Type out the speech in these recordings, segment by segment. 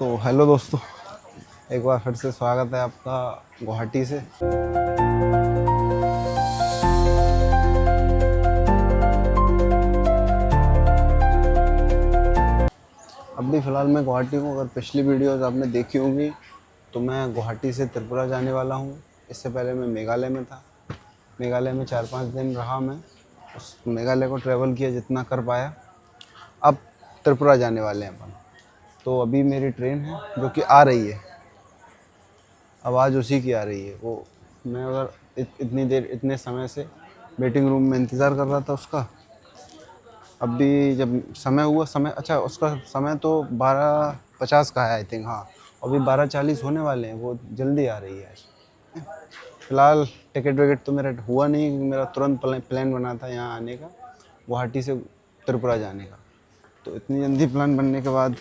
तो हेलो दोस्तों, एक बार फिर से स्वागत है आपका गुवाहाटी से। अभी फ़िलहाल मैं गुवाहाटी हूँ। अगर पिछली वीडियोस आपने देखी होंगी तो मैं गुवाहाटी से त्रिपुरा जाने वाला हूँ। इससे पहले मैं मेघालय में था। मेघालय में 4-5 दिन रहा मैं। उस मेघालय को ट्रैवल किया जितना कर पाया। अब त्रिपुरा जाने वाले हैं अपन। तो अभी मेरी ट्रेन है जो कि आ रही है, आवाज़ उसी की आ रही है। वो मैं अगर इतनी देर इतने समय से वेटिंग रूम में इंतज़ार कर रहा था उसका। अभी जब समय हुआ, समय अच्छा उसका समय तो 12:50 का है आई थिंक। हाँ, अभी 12:40 होने वाले हैं। वो जल्दी आ रही है। फ़िलहाल टिकट विकेट तो मेरा हुआ नहीं क्योंकि मेरा तुरंत प्लान बना था यहाँ आने का, गुवाहाटी से त्रिपुरा जाने का। तो इतनी जल्दी प्लान बनने के बाद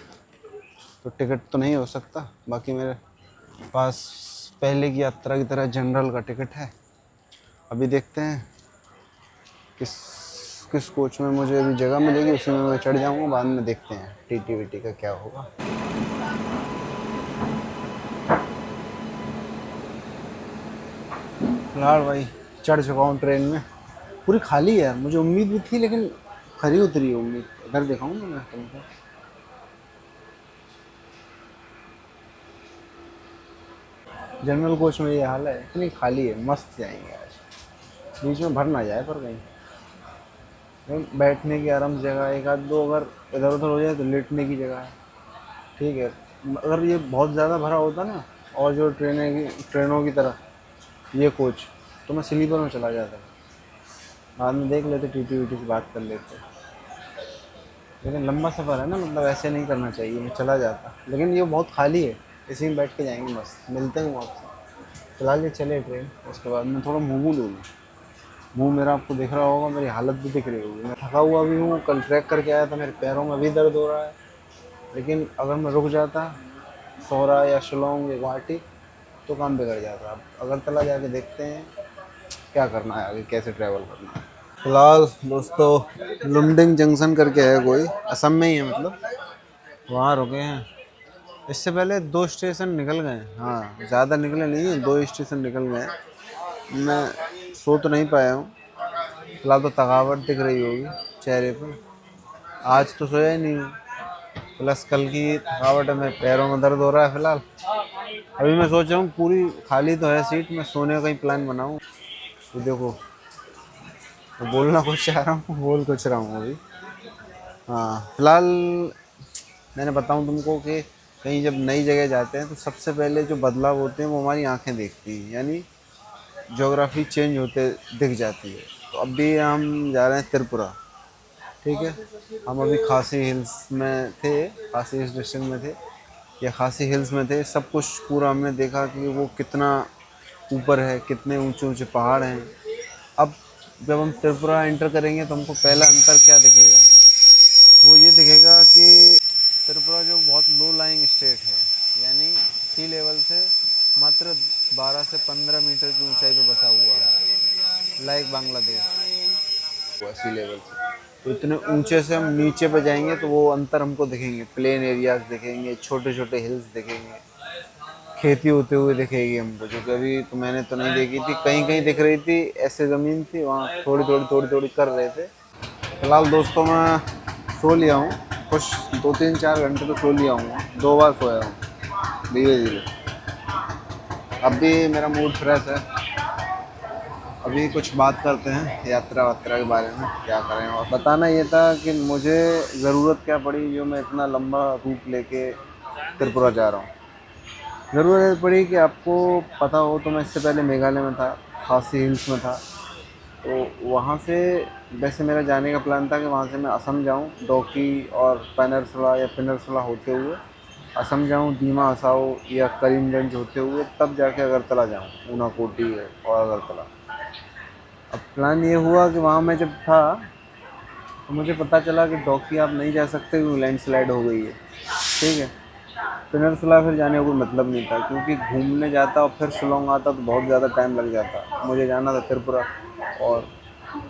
तो टिकट तो नहीं हो सकता। बाकी मेरे पास पहले की यात्रा की तरह जनरल का टिकट है। अभी देखते हैं किस किस कोच में मुझे अभी जगह मिलेगी, उसी में मैं चढ़ जाऊंगा। बाद में देखते हैं टीटी वीटी का क्या होगा। फिलहाल भाई चढ़ चुका हूँ ट्रेन में। पूरी खाली है। मुझे उम्मीद भी थी लेकिन खरी उतरी है उम्मीद। इधर दिखाऊंगा मैं तुमको। जनरल कोच में ये हाल है, इतनी खाली है। मस्त जाएंगे आज, बीच में भर ना जाए पर कहीं। नहीं, बैठने की आराम से जगह एक आध दो, अगर इधर उधर हो जाए तो लेटने की जगह है। ठीक है। अगर ये बहुत ज़्यादा भरा होता ना, और जो ट्रेनों की तरह ये कोच, तो मैं स्लीपर में चला जाता। बाद में देख लेते, टीटी वीटी से बात कर लेते। लेकिन लंबा सफ़र है ना, मतलब ऐसे नहीं करना चाहिए। मैं चला जाता, लेकिन ये बहुत खाली है। इसी में बैठ के जाएंगे, मस्त। मिलते हैं आपसे। फिलहाल ये चले ट्रेन, उसके बाद मैं थोड़ा मुँह लूँ। मुंह मेरा आपको दिख रहा होगा, मेरी हालत भी दिख रही होगी। मैं थका हुआ भी हूँ, कल ट्रैक करके आया था। मेरे पैरों में भी दर्द हो रहा है। लेकिन अगर मैं रुक जाता सोरा या शिलोंग या गुवाहाटी तो काम बिगड़ जाता। अब अगरतला जाके देखते हैं क्या करना है आगे, कैसे ट्रैवल करना है। फिलहाल दोस्तों लुमडिंग जंक्शन करके है कोई, असम में ही है मतलब, वहाँ रुके हैं। इससे पहले 2 स्टेशन निकल गए। हाँ, ज़्यादा निकले नहीं हैं, 2 स्टेशन निकल गए। मैं सो तो नहीं पाया हूँ। फिलहाल तो थकावट दिख रही होगी चेहरे पर। आज तो सोया ही नहीं हूँ, प्लस कल की थकावट है। मेरे पैरों में दर्द हो रहा है फिलहाल। अभी मैं सोच रहा हूँ पूरी खाली तो है सीट, मैं सोने का ही प्लान बनाऊँ। तो देखो, मैं बोलना कुछ चाह रहा हूँ, बोल कुछ रहा हूँ अभी। हाँ, फिलहाल मैंने बताऊँ तुमको कि कहीं जब नई जगह जाते हैं तो सबसे पहले जो बदलाव होते हैं वो हमारी आंखें देखती हैं, यानी ज्योग्राफी चेंज होते दिख जाती है। तो अभी हम जा रहे हैं त्रिपुरा। ठीक है। हम अभी खासी हिल्स में थे, खासी हिल्स डिस्ट्रिक्ट में थे या खासी हिल्स में थे। सब कुछ पूरा हमने देखा कि वो कितना ऊपर है, कितने ऊंचे ऊंचे पहाड़ हैं। अब जब हम त्रिपुरा एंटर करेंगे तो हमको पहला अंतर क्या दिखेगा, वो ये दिखेगा कि त्रिपुरा जो बहुत लो लाइंग स्टेट है, यानी सी लेवल से मात्र 12 से 15 मीटर की ऊंचाई पे बसा हुआ है, लाइक बांग्लादेश। सी लेवल से तो इतने ऊंचे से हम नीचे पे जाएंगे तो वो अंतर हमको दिखेंगे। प्लेन एरियाज दिखेंगे, छोटे छोटे हिल्स दिखेंगे, खेती होते हुए दिखेगी हमको, जो कभी तो मैंने तो नहीं देखी थी। कहीं कहीं दिख रही थी, ऐसे ज़मीन थी वहाँ थोड़ी थोड़ी थोड़ी थोड़ी कर रहे थे। फिलहाल दोस्तों मैं सो लिया हूँ कुछ 2-3-4 घंटे तो सो लिया हूँ। 2 बार सोया हूँ धीरे धीरे। अब भी मेरा मूड फ्रेश है। अभी कुछ बात करते हैं यात्रा वात्रा के बारे में, क्या करें। और बताना ये था कि मुझे ज़रूरत क्या पड़ी जो मैं इतना लंबा रूट लेके त्रिपुरा जा रहा हूँ। ज़रूरत पड़ी कि आपको पता हो तो मैं इससे पहले मेघालय में था, खासी हिल्स में था। तो वहाँ से वैसे मेरा जाने का प्लान था कि वहाँ से मैं असम जाऊँ, डोकी और पेनिनसुला या पेनिनसुला होते हुए असम जाऊँ, दीमा हसाओ या करीमगंज होते हुए तब जाके अगरतला जाऊँ, ऊनाकोटी और अगरतला। अब प्लान ये हुआ कि वहाँ मैं जब था तो मुझे पता चला कि डोकी आप नहीं जा सकते क्योंकि लैंडस्लाइड हो गई है। ठीक है। पेनिनसुला फिर जाने का कोई मतलब नहीं था क्योंकि घूमने जाता और फिर शिलोंग आता तो बहुत ज़्यादा टाइम लग जाता। मुझे जाना था त्रिपुरा और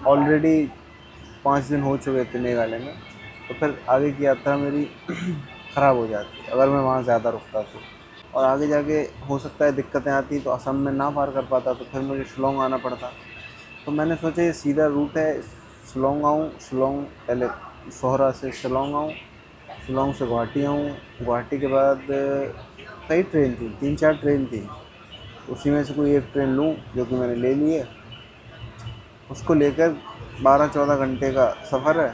ऑलरेडी 5 दिन हो चुके थे मेघालय में। तो फिर आगे की यात्रा मेरी ख़राब हो जाती अगर मैं वहाँ ज़्यादा रुकता तो। और आगे जाके हो सकता है दिक्कतें आती तो असम में ना पार कर पाता, तो फिर मुझे शिलोंग आना पड़ता। तो मैंने सोचा ये सीधा रूट है, शिलोंग आऊँ, शिलोंग पहले सोहरा से शिलोंग आऊँ, शिलोंग से गुवाहाटी आऊँ, गुवाहाटी के बाद कई ट्रेन थी, 3-4 ट्रेन थी, उसी में से कोई एक ट्रेन लूँ, जो कि मैंने ले ली है। उसको लेकर 12-14 घंटे का सफ़र है।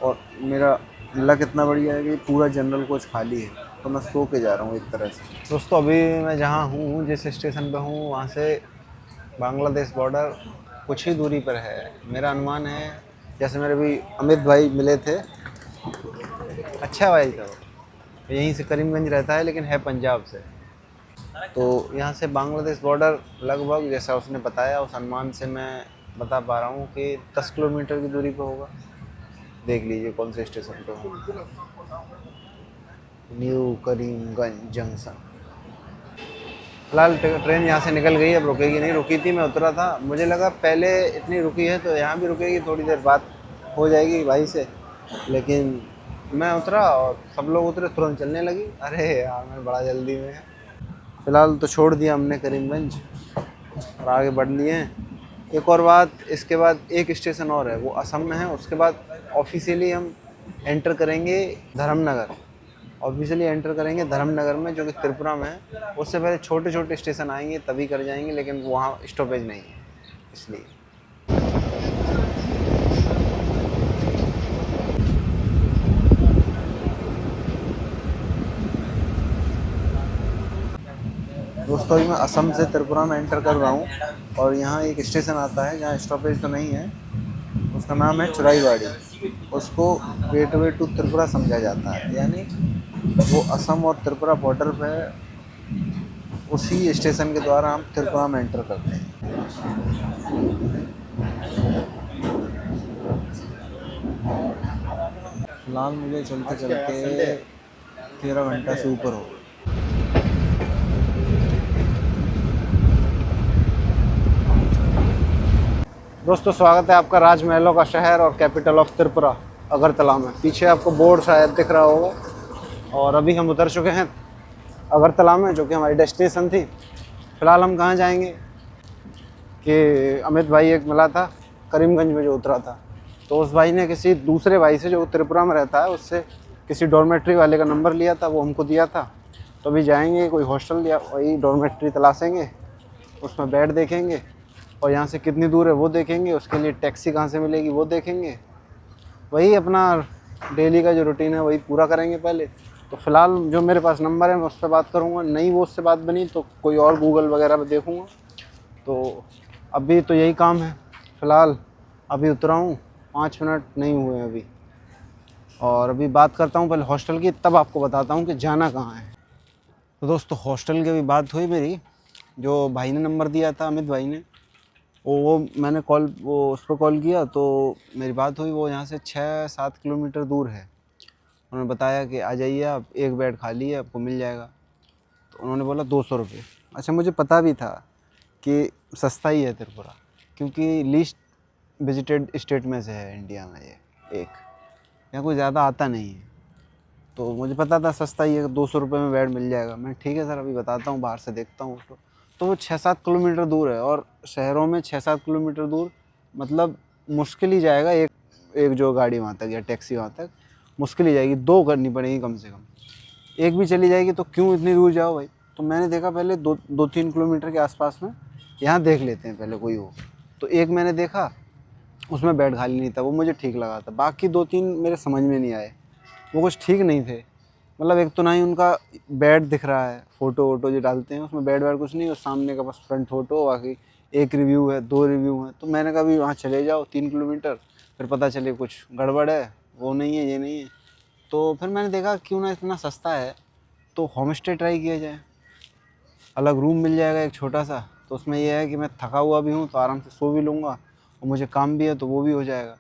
और मेरा लक इतना बढ़िया है कि पूरा जनरल कोच खाली है, तो मैं सो के जा रहा हूँ एक तरह से। दोस्तों अभी मैं जहाँ हूँ, जिस स्टेशन पे हूँ, वहाँ से बांग्लादेश बॉर्डर कुछ ही दूरी पर है। मेरा अनुमान है, जैसे मेरे भी अमित भाई मिले थे, अच्छा भाई था वो, यहीं से करीमगंज रहता है लेकिन है पंजाब से। तो यहाँ से बांग्लादेश बॉर्डर लगभग जैसा उसने बताया, उस अनुमान से मैं बता पा रहा हूँ कि 10 किलोमीटर की दूरी पे होगा। देख लीजिए कौन से स्टेशन पे हूँ, न्यू करीमगंज जंक्शन। फिलहाल ट्रेन यहाँ से निकल गई, अब रुकेगी नहीं। रुकी थी, मैं उतरा था, मुझे लगा पहले इतनी रुकी है तो यहाँ भी रुकेगी, थोड़ी देर बाद हो जाएगी भाई से, लेकिन मैं उतरा और सब लोग उतरे, तुरंत चलने लगी। अरे यार मैं बड़ा जल्दी में है। फ़िलहाल तो छोड़ दिया हमने करीमगंज और आगे बढ़ लिए हैं। एक और बात, इसके बाद एक स्टेशन और है, वो असम में है। उसके बाद ऑफिशियली हम एंटर करेंगे धर्मनगर। ऑफिशियली एंटर करेंगे धर्मनगर में, जो कि त्रिपुरा में है। उससे पहले छोटे छोटे स्टेशन आएंगे, तभी कर जाएंगे, लेकिन वहाँ स्टॉपेज नहीं है इसलिए। दोस्तों अभी मैं असम से त्रिपुरा में एंटर कर रहा हूँ और यहाँ एक स्टेशन आता है जहाँ स्टॉपेज तो नहीं है, उसका नाम है चुराईवाड़ी। उसको गेटवे टू त्रिपुरा समझा जाता है, यानी वो असम और त्रिपुरा बॉर्डर पे उसी स्टेशन के द्वारा हम त्रिपुरा में एंटर करते हैं। फिलहाल मुझे चलते चलते 13 घंटा से ऊपर हो गया। दोस्तों स्वागत है आपका राजमहलों का शहर और कैपिटल ऑफ त्रिपुरा, अगरतला में। पीछे आपको बोर्ड शायद दिख रहा होगा। और अभी हम उतर चुके हैं अगरतला में, जो कि हमारी डेस्टिनेशन थी। फ़िलहाल हम कहाँ जाएंगे कि अमित भाई एक मिला था करीमगंज में जो उतरा था, तो उस भाई ने किसी दूसरे भाई से जो त्रिपुरा में रहता है उससे किसी डॉर्मेट्री वाले का नंबर लिया था, वो हमको दिया था। तो अभी जाएंगे कोई हॉस्टल या वही डॉर्मेट्री तलाशेंगे, उसमें बेड देखेंगे और यहाँ से कितनी दूर है वो देखेंगे, उसके लिए टैक्सी कहाँ से मिलेगी वो देखेंगे। वही अपना डेली का जो रूटीन है वही पूरा करेंगे पहले। तो फ़िलहाल जो मेरे पास नंबर है मैं उस पर बात करूँगा, नहीं वो उससे बात बनी तो कोई और गूगल वगैरह पे देखूँगा। तो अभी तो यही काम है। फ़िलहाल अभी उतरा हूँ, 5 मिनट नहीं हुए अभी, और अभी बात करता हूँ पहले हॉस्टल की, तब आपको बताता हूँ कि जाना कहाँ है। तो दोस्तों हॉस्टल की अभी बात हुई मेरी, जो भाई ने नंबर दिया था अमित भाई ने, वो मैंने उस पर कॉल किया तो मेरी बात हुई। वो यहाँ से 6-7 किलोमीटर दूर है। उन्होंने बताया कि आ जाइए आप, एक बेड खाली है, आपको मिल जाएगा। तो उन्होंने बोला 200 रुपये। अच्छा मुझे पता भी था कि सस्ता ही है त्रिपुरा, क्योंकि लीस्ट विजिटेड स्टेट में से है इंडिया में ये एक, यहाँ कोई ज़्यादा आता नहीं है। तो मुझे पता था सस्ता ही है, 200 रुपये में बेड मिल जाएगा। मैं ठीक है सर अभी बताता हूँ, बाहर से देखता हूँ। तो वो 6-7 किलोमीटर दूर है, और शहरों में 6-7 किलोमीटर दूर मतलब मुश्किल ही जाएगा एक जो गाड़ी वहाँ तक या टैक्सी वहाँ तक, मुश्किल ही जाएगी। 2 करनी पड़ेगी कम से कम, एक भी चली जाएगी तो क्यों इतनी दूर जाओ भाई। तो मैंने देखा पहले 2-3 किलोमीटर के आसपास में यहाँ देख लेते हैं पहले कोई हो। तो एक मैंने देखा, उसमें बेड खाली नहीं था, वो मुझे ठीक लगा था। बाकी 2-3 मेरे समझ में नहीं आए, वो कुछ ठीक नहीं थे। मतलब एक तो ना ही उनका बेड दिख रहा है, फ़ोटो वोटो जो डालते हैं उसमें बेड वेड कुछ नहीं, और सामने का बस फ्रंट फ़ोटो, बाकी एक रिव्यू है 2 रिव्यू हैं। तो मैंने कहा भी वहाँ चले जाओ 3 किलोमीटर, फिर पता चले कुछ गड़बड़ है, वो नहीं है ये नहीं है। तो फिर मैंने देखा क्यों ना इतना सस्ता है तो होम स्टे ट्राई किया जाए। अलग रूम मिल जाएगा एक छोटा सा, तो उसमें यह है कि मैं थका हुआ भी हूँ तो आराम से सो भी लूँगा, और मुझे काम भी है तो वो भी हो जाएगा।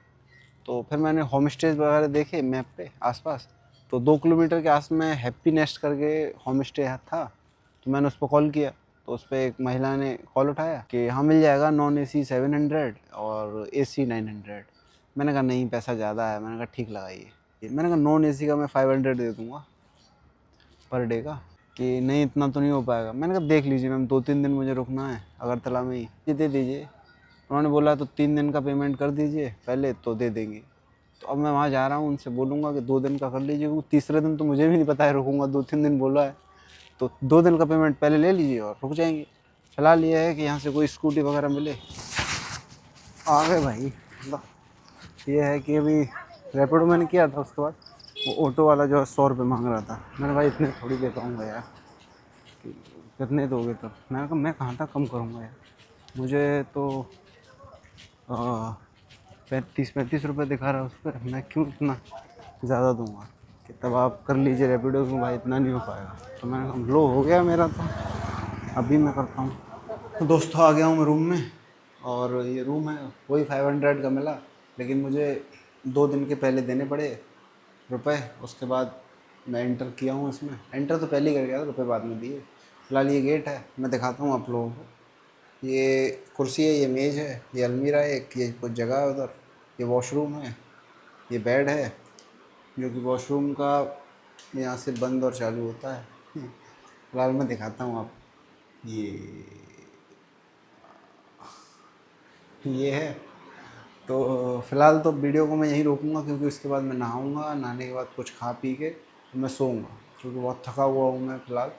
तो फिर मैंने होम स्टेज वगैरह देखे मैप पे आसपास, तो 2 किलोमीटर के आस में हैप्पी नेस्ट करके होम स्टे था। तो मैंने उस पर कॉल किया, तो उस पर एक महिला ने कॉल उठाया कि हाँ मिल जाएगा, नॉन AC 700 और AC 900। मैंने कहा नहीं पैसा ज़्यादा है, मैंने कहा ठीक लगाइए। मैंने कहा नॉन AC का मैं 500 दे दूँगा, पर डे का, कि नहीं इतना तो नहीं हो पाएगा। मैंने कहा देख लीजिए मैम, 2-3 दिन मुझे रुकना है अगरतला में ही, ये दे दीजिए। उन्होंने बोला तो 3 दिन का पेमेंट कर दीजिए पहले तो दे देंगे। तो अब मैं वहाँ जा रहा हूँ, उनसे बोलूँगा कि 2 दिन का कर लीजिए, क्योंकि तीसरे दिन तो मुझे भी नहीं पता है रुकूँगा, 2-3 दिन बोला है, तो 2 दिन का पेमेंट पहले ले लीजिए और रुक जाएंगे। फिलहाल ये है कि यहाँ से कोई स्कूटी वगैरह मिले। आ गए भाई। मतलब ये है कि अभी रैपिडो मैंने किया था, उसके बाद वो ऑटो वाला जो है 100 रुपये मांग रहा था। मैंने भाई इतने थोड़ी दे पाऊँगा यार, कि कितने दोगे? तो मैंने कहा मैं कहाँ तक कम करूँगा यार, मुझे तो 35 रुपये दिखा रहा है उस पर, मैं क्यों इतना ज़्यादा दूंगा? कि तब आप कर लीजिए रैपिडो, क्यों भाई इतना नहीं हो पाएगा। तो मैंने कहा लो हो गया मेरा, तो अभी मैं करता हूँ। तो दोस्तों आ गया हूँ मैं रूम में, और ये रूम है वही 500 का मिला, लेकिन मुझे 2 दिन के पहले देने पड़े रुपए। उसके बाद मैं एंटर किया हूँ इसमें, एंटर तो पहले ही कर गया था, रुपए बाद में दिए। फिलहाल ये गेट है, मैं दिखाता हूँ आप लोगों को। ये कुर्सी है, ये मेज़ है, ये अलमीरा है एक, ये कुछ जगह है उधर, ये वॉशरूम है, ये बेड है जो कि वॉशरूम का यहाँ से बंद और चालू होता है। फिलहाल मैं दिखाता हूँ आप, ये है। तो फ़िलहाल तो वीडियो को मैं यहीं रोकूंगा, क्योंकि उसके बाद मैं नहाऊंगा, नहाने के बाद कुछ खा पी के तो मैं सोऊंगा, क्योंकि बहुत थका हुआ हूँ मैं फ़िलहाल।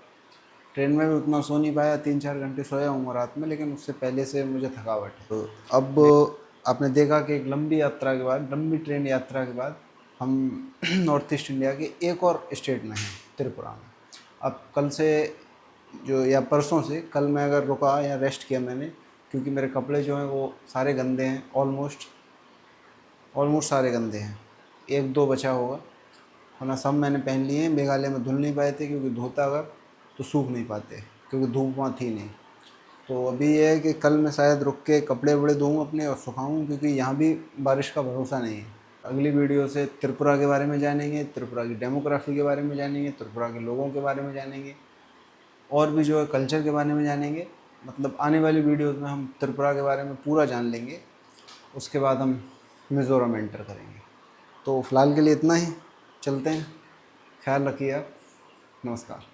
ट्रेन में भी उतना सो नहीं पाया, 3-4 घंटे सोया हूँ रात में, लेकिन उससे पहले से मुझे थकावट है। तो अब आपने देखा कि एक लंबी यात्रा के बाद, लंबी ट्रेन यात्रा के बाद हम नॉर्थ ईस्ट इंडिया के एक और स्टेट में हैं, त्रिपुरा में। अब कल से जो, या परसों से, कल मैं अगर रुका या रेस्ट किया मैंने, क्योंकि मेरे कपड़े जो हैं वो सारे गंदे हैं, ऑलमोस्ट सारे गंदे हैं, 1-2 बचा होगा, वरना सब मैंने पहन लिए हैं। मेघालय में धुल नहीं पाए थे, क्योंकि धोता अगर तो सूख नहीं पाते, क्योंकि धूप वहाँ थी नहीं। तो अभी ये है कि कल मैं शायद रुक के कपड़े वपड़े धोऊँ अपने और सुखाऊँ, क्योंकि यहाँ भी बारिश का भरोसा नहीं है। अगली वीडियो से त्रिपुरा के बारे में जानेंगे, त्रिपुरा की डेमोग्राफी के बारे में जानेंगे, त्रिपुरा के लोगों के बारे में जानेंगे, और भी जो है कल्चर के बारे में जानेंगे। मतलब आने वाली वीडियोज़ में हम त्रिपुरा के बारे में पूरा जान लेंगे। उसके बाद हम मिज़ोरम एंटर करेंगे। तो फ़िलहाल के लिए इतना ही, चलते हैं, ख्याल रखिए आप, नमस्कार।